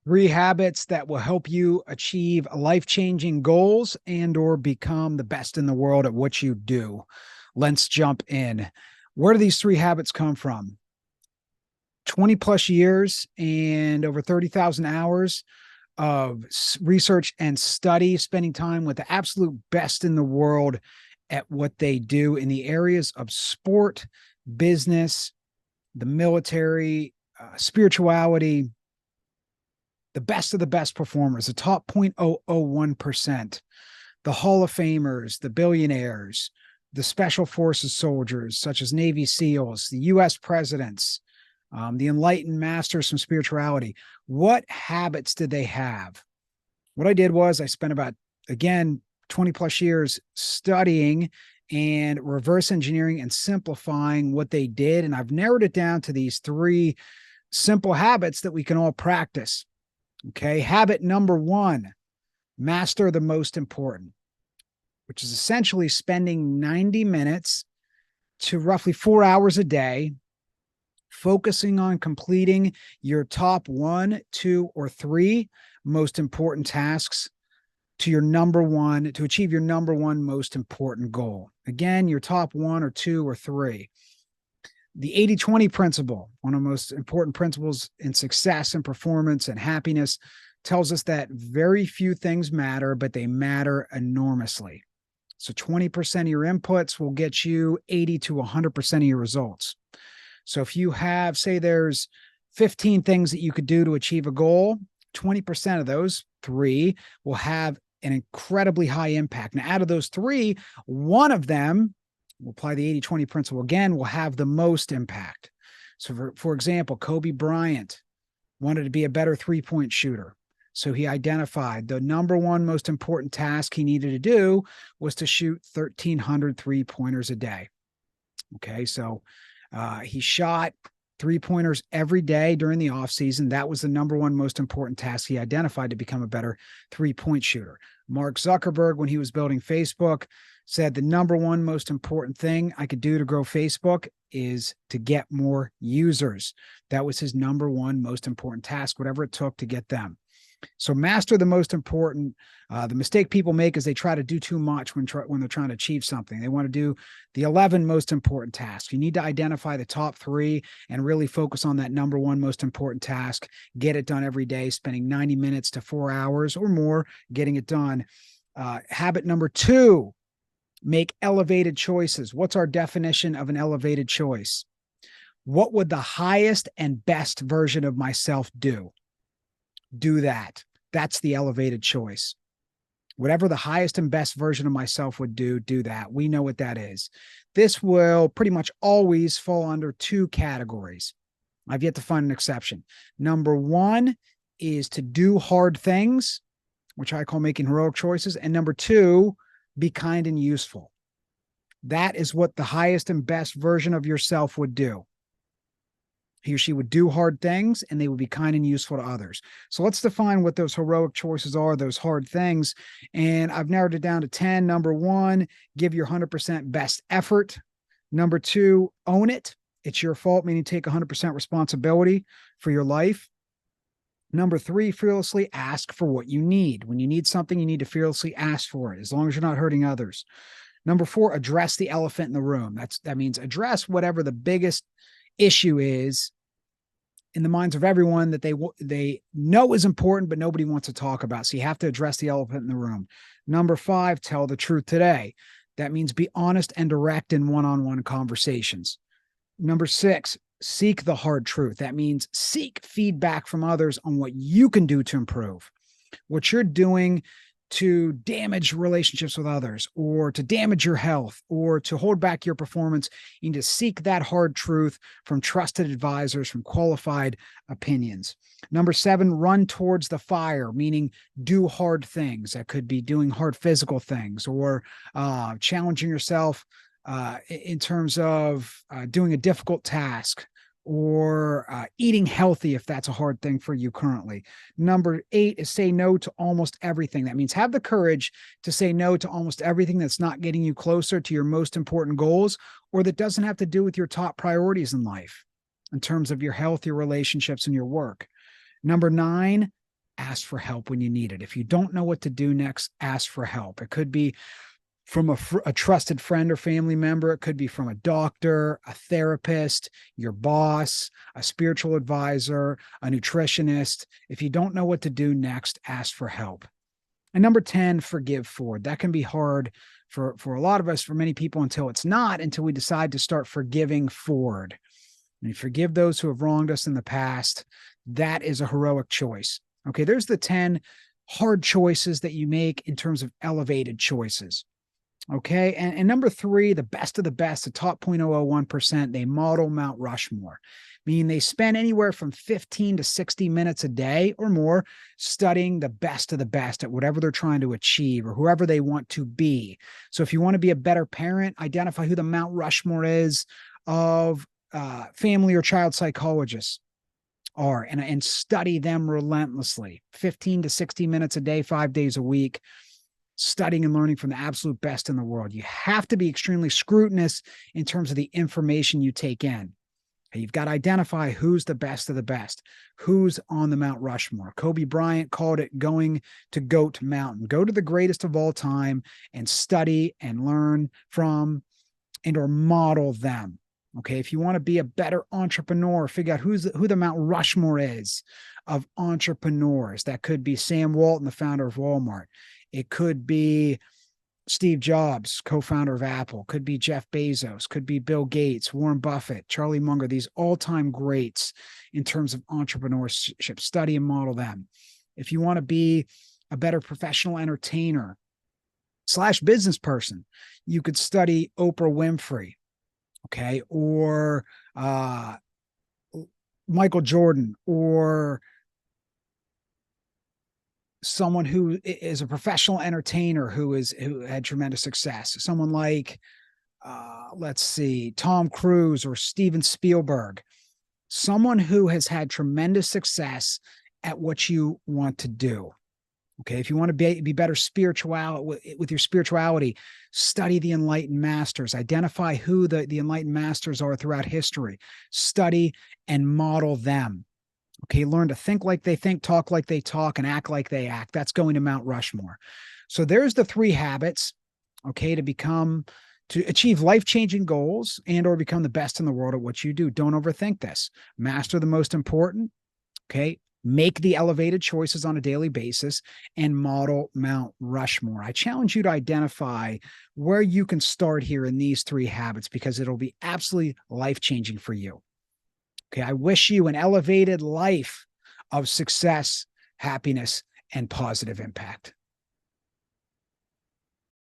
3 habits that will help you achieve life-changing goals and or become the best in the world at what you do. Let's jump in. Where do these 3 habits come from? 20 plus years and over 30,000 hours of research and study, spending time with the absolute best in the world at what they do in the areas of sport, business, the military, spirituality, the best of the best performers, the top 0.001%, the Hall of Famers, the billionaires, the Special Forces soldiers, such as Navy SEALs, the US presidents, the enlightened masters from spirituality. What habits did they have? What I did was I spent about, again, 20 plus years studying and reverse engineering and simplifying what they did. And I've narrowed it down to these 3 simple habits that we can all practice. Okay. Habit number 1, master the most important, which is essentially spending 90 minutes to roughly 4 hours a day, focusing on completing your top 1, 2, or 3 most important tasks to achieve your number 1 most important goal. Again, your top 1 or 2 or 3. The 80-20 principle, one of the most important principles in success and performance and happiness, tells us that very few things matter, but they matter enormously. So 20% of your inputs will get you 80 to 100% of your results. So if you have, say there's 15 things that you could do to achieve a goal, 20% of those 3 will have an incredibly high impact. Now, out of those 3, one of them, we'll apply the 80-20 principle again, will have the most impact. So for example, Kobe Bryant wanted to be a better 3-point shooter. So he identified the number 1 most important task he needed to do was to shoot 1,300 3-pointers a day. Okay, so he shot 3-pointers every day during the offseason. That was the number 1 most important task he identified to become a better 3-point shooter. Mark Zuckerberg, when he was building Facebook, said the number 1 most important thing I could do to grow Facebook is to get more users. That was his number 1 most important task, whatever it took to get them. So master the most important. The mistake people make is they try to do too much when they're trying to achieve something. They want to do the 11 most important tasks. You need to identify the top 3 and really focus on that number 1 most important task. Get it done every day, spending 90 minutes to 4 hours or more getting it done. Habit number 2, make elevated choices. What's our definition of an elevated choice? What would the highest and best version of myself do? Do that. That's the elevated choice. Whatever the highest and best version of myself would do that. We know what that is. This will pretty much always fall under 2 categories. I've yet to find an exception. Number 1 is to do hard things, which I call making heroic choices. And number 2, be kind and useful. That is what the highest and best version of yourself would do. He or she would do hard things and they would be kind and useful to others. So let's define what those heroic choices are, those hard things. And I've narrowed it down to 10. Number 1, give your 100% best effort. Number 2, own it. It's your fault, meaning take 100% responsibility for your life. Number 3, fearlessly ask for what you need. When you need something, you need to fearlessly ask for it, as long as you're not hurting others. Number 4, address the elephant in the room. That means address whatever the biggest issue is in the minds of everyone that they know is important, but nobody wants to talk about. So you have to address the elephant in the room. Number 5, tell the truth today. That means be honest and direct in one-on-one conversations. Number 6, seek the hard truth. That means seek feedback from others on what you can do to improve. What you're doing to damage relationships with others or to damage your health or to hold back your performance. You need to seek that hard truth from trusted advisors, from qualified opinions. Number 7, run towards the fire, meaning do hard things. That could be doing hard physical things or challenging yourself in terms of doing a difficult task, or eating healthy if that's a hard thing for you currently. Number 8 is say no to almost everything. That means have the courage to say no to almost everything that's not getting you closer to your most important goals, or that doesn't have to do with your top priorities in life in terms of your health, your relationships, and your work. Number 9, ask for help when you need it. If you don't know what to do next, ask for help. It could be from a trusted friend or family member. It could be from a doctor, a therapist, your boss, a spiritual advisor, a nutritionist. If you don't know what to do next, ask for help. And number 10, forgive forward. That can be hard for a lot of us, for many people, until it's not, until we decide to start forgiving forward. And forgive those who have wronged us in the past. That is a heroic choice. Okay, there's the 10 hard choices that you make in terms of elevated choices. Okay. And number 3, the best of the best, the top 0.001%, they model Mount Rushmore, meaning they spend anywhere from 15 to 60 minutes a day or more studying the best of the best at whatever they're trying to achieve or whoever they want to be. So if you want to be a better parent, identify who the Mount Rushmore is of family or child psychologists are, and study them relentlessly, 15 to 60 minutes a day, 5 days a week, studying and learning from the absolute best in the world. You have to be extremely scrutinous in terms of the information you take in. You've got to identify who's the best of the best, who's on the Mount Rushmore. Kobe Bryant called it going to Goat Mountain. Go to the greatest of all time and study and learn from and or model them. Okay, if you want to be a better entrepreneur, figure out who the Mount Rushmore is of entrepreneurs. That could be Sam Walton, the founder of Walmart. It could be Steve Jobs, co-founder of Apple, could be Jeff Bezos, could be Bill Gates, Warren Buffett, Charlie Munger, these all-time greats in terms of entrepreneurship. Study and model them. If you want to be a better professional entertainer / business person, you could study Oprah Winfrey, okay, or Michael Jordan, or someone who is a professional entertainer who had tremendous success. Someone like, let's see, Tom Cruise or Steven Spielberg. Someone who has had tremendous success at what you want to do. Okay, if you want to be better with your spirituality, study the enlightened masters. Identify who the enlightened masters are throughout history. Study and model them. Okay, learn to think like they think, talk like they talk, and act like they act. That's going to Mount Rushmore. So there's the 3 habits, okay, to achieve life-changing goals and or become the best in the world at what you do. Don't overthink this. Master the most important, okay? Make the elevated choices on a daily basis and model Mount Rushmore. I challenge you to identify where you can start here in these 3 habits, because it'll be absolutely life-changing for you. Okay, I wish you an elevated life of success, happiness, and positive impact.